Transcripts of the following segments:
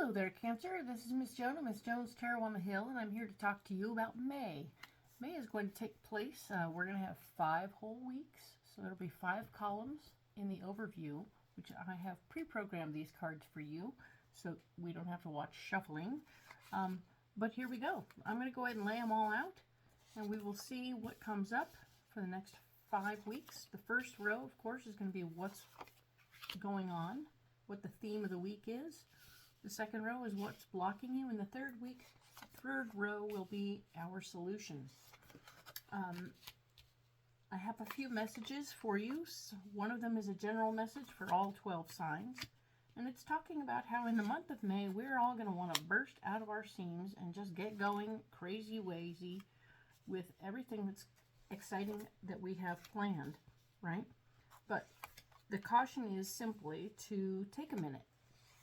Hello there, Cancer. This is Miss Joan of Miss Joan's Tarot on the Hill, and I'm here to talk to you about May. May is going to take place. We're going to have 5 whole weeks, so there'll be 5 columns in the overview, which I have pre-programmed these cards for you, so we don't have to watch shuffling. But here we go. I'm going to go ahead and lay them all out, and we will see what comes up for the next 5 weeks. The first row, of course, is going to be what's going on, what the theme of the week is. The second row is what's blocking you, and the third row will be our solution. I have a few messages for you. One of them is a general message for all 12 signs, and it's talking about how in the month of May we're all going to want to burst out of our seams and just get going crazy wazy with everything that's exciting that we have planned, right? But the caution is simply to take a minute.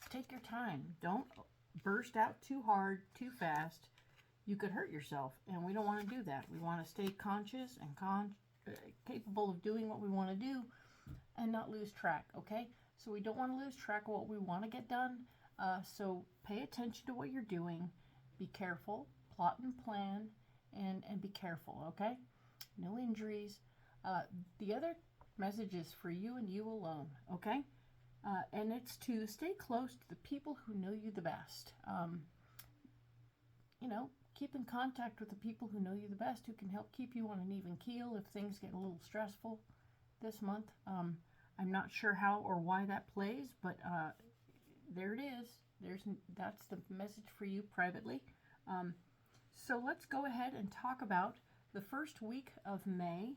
Take your time. Don't burst out too hard, too fast. You could hurt yourself, and we don't want to do that. We want to stay conscious and capable of doing what we want to do and not lose track, okay? So we don't want to lose track of what we want to get done. So pay attention to what you're doing. Be careful. Plot and plan, and be careful, okay? No injuries. The other message is for you and you alone, okay? And it's to stay close to the people who know you the best. Keep in contact with the people who know you the best, who can help keep you on an even keel if things get a little stressful this month. I'm not sure how or why that plays, but there it is. That's the message for you privately. So let's go ahead and talk about the first week of May.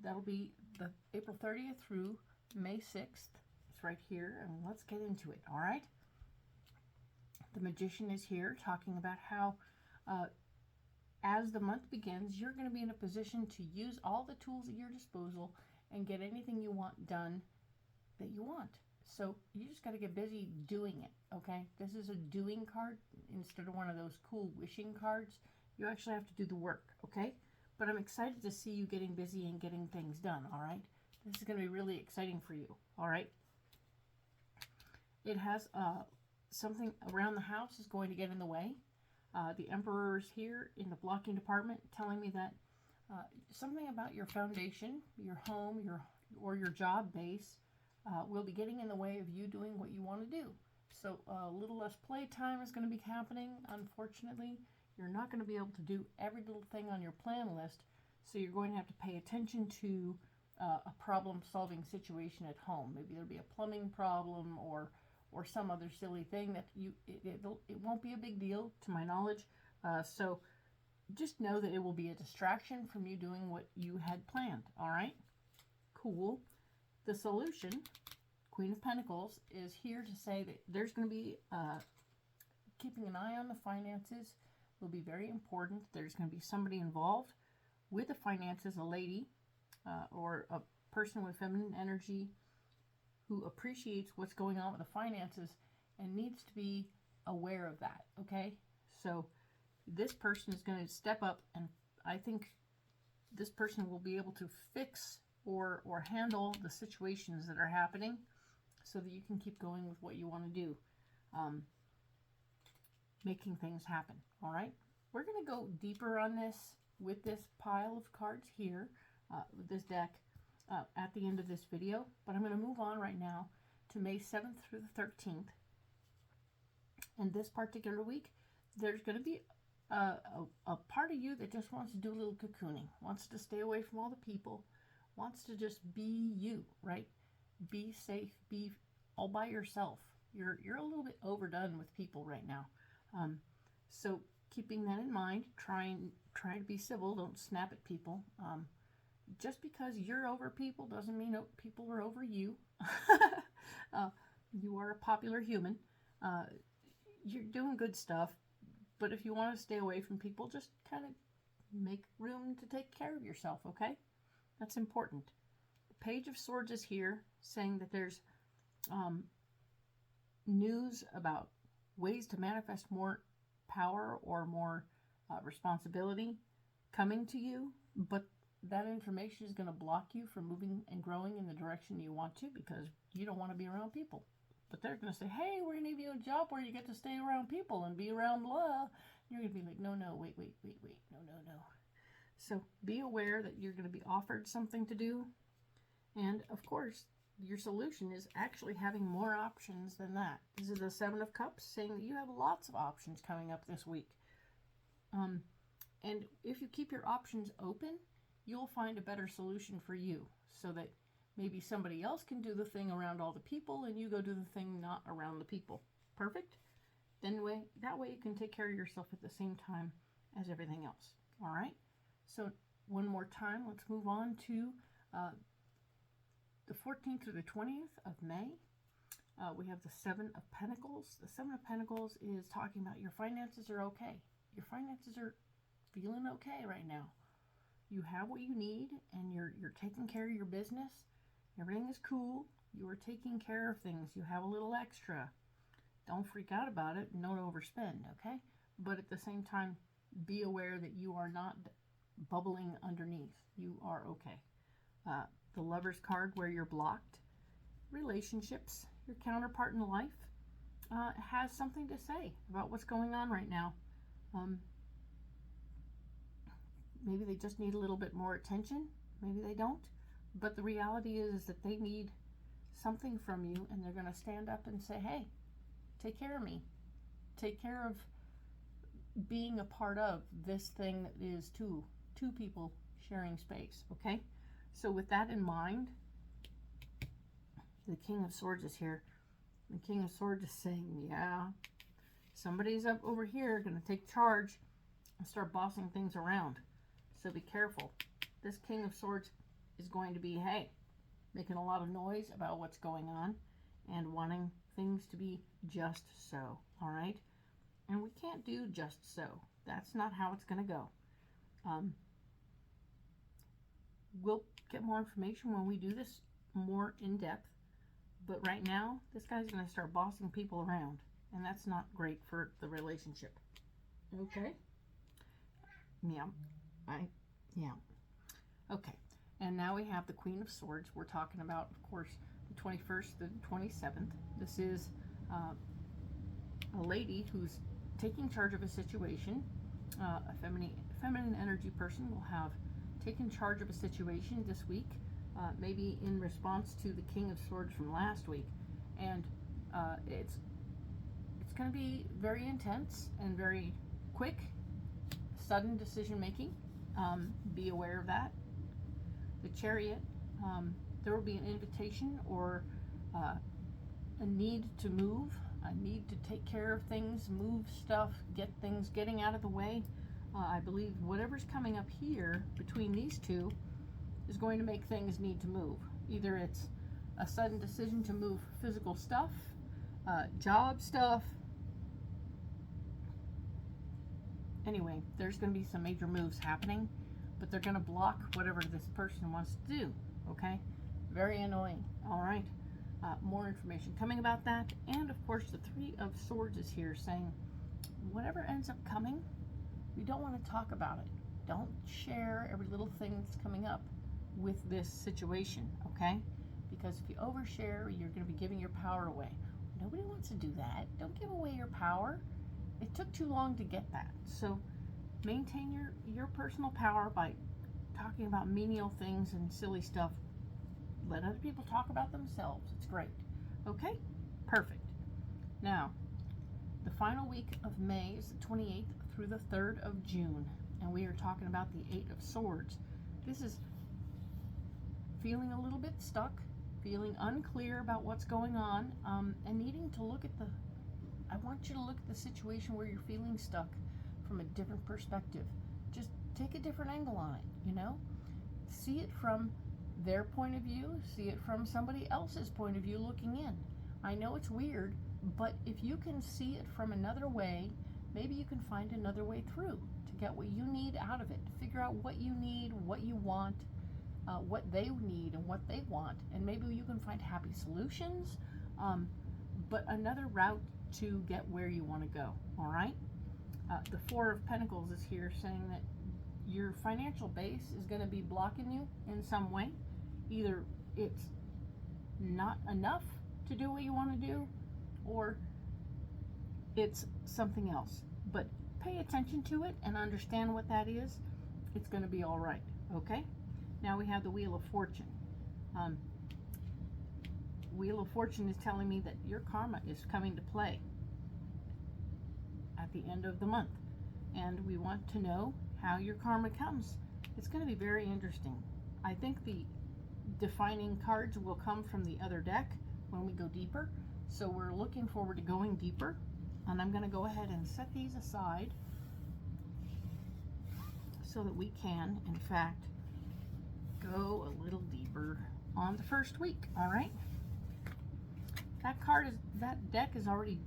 That'll be the April 30th through May 6th. It's right here, and let's get into it, all right? The Magician is here talking about how as the month begins, you're going to be in a position to use all the tools at your disposal and get anything you want done that you want. So you just got to get busy doing it, okay? This is a doing card instead of one of those cool wishing cards. You actually have to do the work, okay? But I'm excited to see you getting busy and getting things done, all right? This is going to be really exciting for you, all right? It has something around the house is going to get in the way. The Emperor is here in the blocking department telling me that something about your foundation, your home, your job base will be getting in the way of you doing what you want to do. So a little less playtime is going to be happening, unfortunately. You're not going to be able to do every little thing on your plan list, so you're going to have to pay attention to a problem-solving situation at home. Maybe there'll be a plumbing problem or some other silly thing that it won't be a big deal to my knowledge. So just know that it will be a distraction from you doing what you had planned. All right? Cool. The solution, Queen of Pentacles, is here to say that there's going to be keeping an eye on the finances will be very important. There's going to be somebody involved with the finances, a lady or a person with feminine energy who appreciates what's going on with the finances and needs to be aware of that, okay? So this person is going to step up, and I think this person will be able to fix or handle the situations that are happening so that you can keep going with what you want to do, making things happen, all right? We're going to go deeper on this with this pile of cards here, with this deck, at the end of this video, but I'm going to move on right now to May 7th through the 13th. And this particular week, there's going to be a part of you that just wants to do a little cocooning, wants to stay away from all the people, wants to just be you, right? Be safe, be all by yourself. You're a little bit overdone with people right now. So keeping that in mind, try to be civil, don't snap at people. Just because you're over people doesn't mean people are over you. You are a popular human. You're doing good stuff, but if you want to stay away from people, just kind of make room to take care of yourself, okay? That's important. The Page of Swords is here saying that there's news about ways to manifest more power or more responsibility coming to you, but that information is going to block you from moving and growing in the direction you want to because you don't want to be around people. But they're going to say, hey, we're going to give you a job where you get to stay around people and be around blah. You're going to be like, no, wait, no. So be aware that you're going to be offered something to do. And of course, your solution is actually having more options than that. This is the Seven of Cups saying that you have lots of options coming up this week. And if you keep your options open, you'll find a better solution for you so that maybe somebody else can do the thing around all the people and you go do the thing not around the people. Perfect? That way you can take care of yourself at the same time as everything else. All right? So one more time, let's move on to the 14th through the 20th of May. We have the Seven of Pentacles. The Seven of Pentacles is talking about your finances are okay. Your finances are feeling okay right now. You have what you need and you're taking care of your business. Everything is cool. You are taking care of things. You have a little extra. Don't freak out about it and don't overspend, okay? But at the same time, be aware that you are not bubbling underneath. You are okay. The Lover's card where you're blocked. Relationships. Your counterpart in life has something to say about what's going on right now. Maybe they just need a little bit more attention. Maybe they don't. But the reality is that they need something from you, and they're going to stand up and say, hey, take care of me. Take care of being a part of this thing that is two people sharing space, okay? So with that in mind, the King of Swords is here. The King of Swords is saying, yeah, somebody's up over here going to take charge and start bossing things around. So be careful. This King of Swords is going to be, hey, making a lot of noise about what's going on and wanting things to be just so, all right? And we can't do just so. That's not how it's going to go. We'll get more information when we do this more in depth. But right now, this guy's going to start bossing people around. And that's not great for the relationship. Okay? Yeah. Yeah. Okay. And now we have the Queen of Swords. We're talking about, of course, the 21st to the 27th. This is a lady who's taking charge of a situation. A feminine energy person will have taken charge of a situation this week, maybe in response to the King of Swords from last week. And it's going to be very intense and very quick, sudden decision making. Be aware of that. The Chariot, there will be an invitation or a need to move, a need to take care of things, move stuff, getting out of the way. I believe whatever's coming up here between these two is going to make things need to move. Either it's a sudden decision to move physical stuff, job stuff. Anyway, there's going to be some major moves happening, but they're going to block whatever this person wants to do, okay? Very annoying, all right? More information coming about that. And, of course, the Three of Swords is here saying, whatever ends up coming, we don't want to talk about it. Don't share every little thing that's coming up with this situation, okay? Because if you overshare, you're going to be giving your power away. Nobody wants to do that. Don't give away your power. It took too long to get that. So maintain your personal power by talking about menial things and silly stuff. Let other people talk about themselves. It's great. Okay? Perfect. Now, the final week of May is the 28th through the 3rd of June. And we are talking about the Eight of Swords. This is feeling a little bit stuck, feeling unclear about what's going on, and needing to look at I want you to look at the situation where you're feeling stuck from a different perspective. Just take a different angle on it, you know? See it from their point of view, see it from somebody else's point of view looking in. I know it's weird, but if you can see it from another way, maybe you can find another way through to get what you need out of it, to figure out what you need, what you want, what they need and what they want, and maybe you can find happy solutions, but another route to get where you want to go, all right? The Four of Pentacles is here saying that your financial base is going to be blocking you in some way. Either it's not enough to do what you want to do, or it's something else. But pay attention to it and understand what that is. It's going to be all right, okay? Now we have the Wheel of Fortune. Wheel of Fortune is telling me that your karma is coming to play at the end of the month. And we want to know how your karma comes. It's going to be very interesting. I think the defining cards will come from the other deck when we go deeper. So we're looking forward to going deeper. And I'm going to go ahead and set these aside so that we can, in fact, go a little deeper on the first week. All right. That deck is already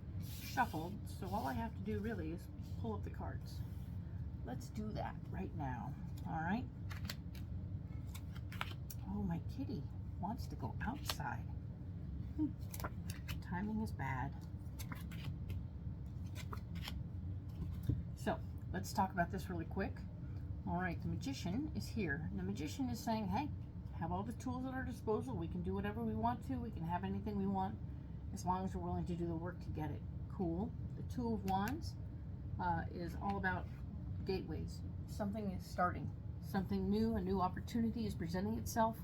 shuffled, so all I have to do really is pull up the cards. Let's do that right now. All right. Oh, my kitty wants to go outside. Timing is bad. So let's talk about this really quick. All right, the Magician is here. The Magician is saying, hey, have all the tools at our disposal. We can do whatever we want to. We can have anything we want as long as we're willing to do the work to get it. Cool. The Two of Wands is all about gateways. Something is starting. Something new, a new opportunity is presenting itself.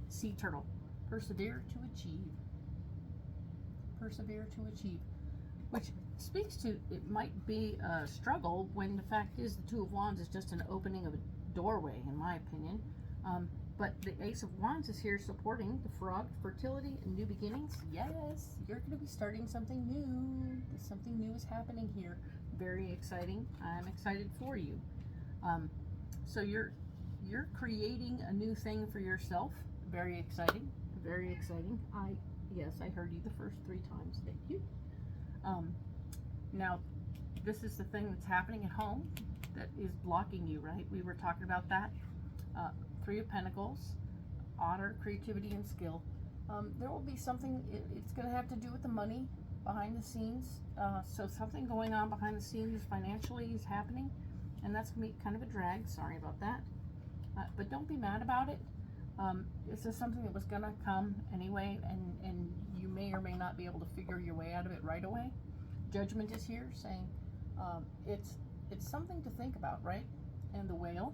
Sea Turtle. Persevere to achieve. Persevere to achieve. Which speaks to, it might be a struggle when the fact is the Two of Wands is just an opening of a doorway, in my opinion. But the Ace of Wands is here supporting the Frog, fertility, and new beginnings. Yes, you're going to be starting something new. Something new is happening here. Very exciting. I'm excited for you. So you're creating a new thing for yourself. Very exciting. Very exciting. Yes, I heard you the first 3 times. Thank you. Now, this is the thing that's happening at home that is blocking you, right? We were talking about that. 3 of Pentacles, honor, creativity, and skill. There will be something, it's going to have to do with the money behind the scenes. So something going on behind the scenes financially is happening, and that's going to be kind of a drag. Sorry about that. But don't be mad about it. This is something that was going to come anyway, and you may or may not be able to figure your way out of it right away. Judgment is here saying it's something to think about, right? And the Whale,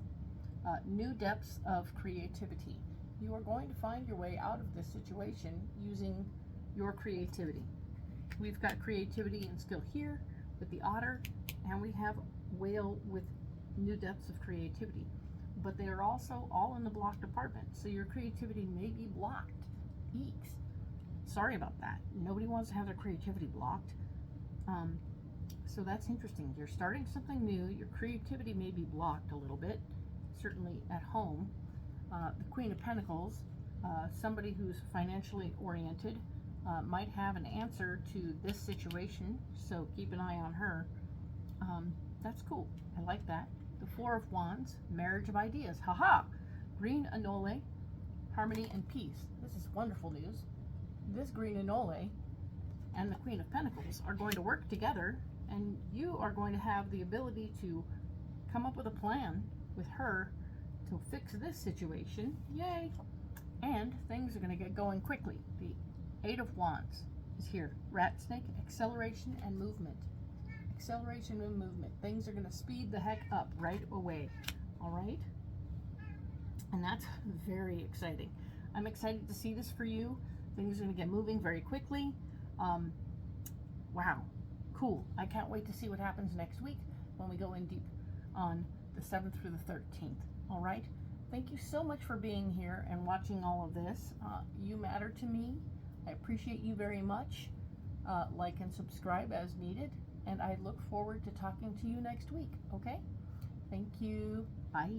new depths of creativity. You are going to find your way out of this situation using your creativity. We've got creativity and skill here with the Otter, and we have Whale with new depths of creativity. But they are also all in the block department, so your creativity may be blocked. Eeks. Sorry about that. Nobody wants to have their creativity blocked. So that's interesting. You're starting something new. Your creativity may be blocked a little bit, certainly at home. The Queen of Pentacles, somebody who's financially oriented, might have an answer to this situation, so keep an eye on her. That's cool. I like that. The Four of Wands, marriage of ideas. Haha! Green Anole, harmony and peace. This is wonderful news. This Green Anole and the Queen of Pentacles are going to work together, and you are going to have the ability to come up with a plan with her to fix this situation. Yay! And things are going to get going quickly. The Eight of Wands is here. Rat snake, acceleration and movement. Acceleration and movement. Things are going to speed the heck up right away. All right? And that's very exciting. I'm excited to see this for you. Things are going to get moving very quickly. Wow. Cool. I can't wait to see what happens next week when we go in deep on the 7th through the 13th. All right? Thank you so much for being here and watching all of this. You matter to me. I appreciate you very much. Like and subscribe as needed. And I look forward to talking to you next week, okay? Thank you. Bye.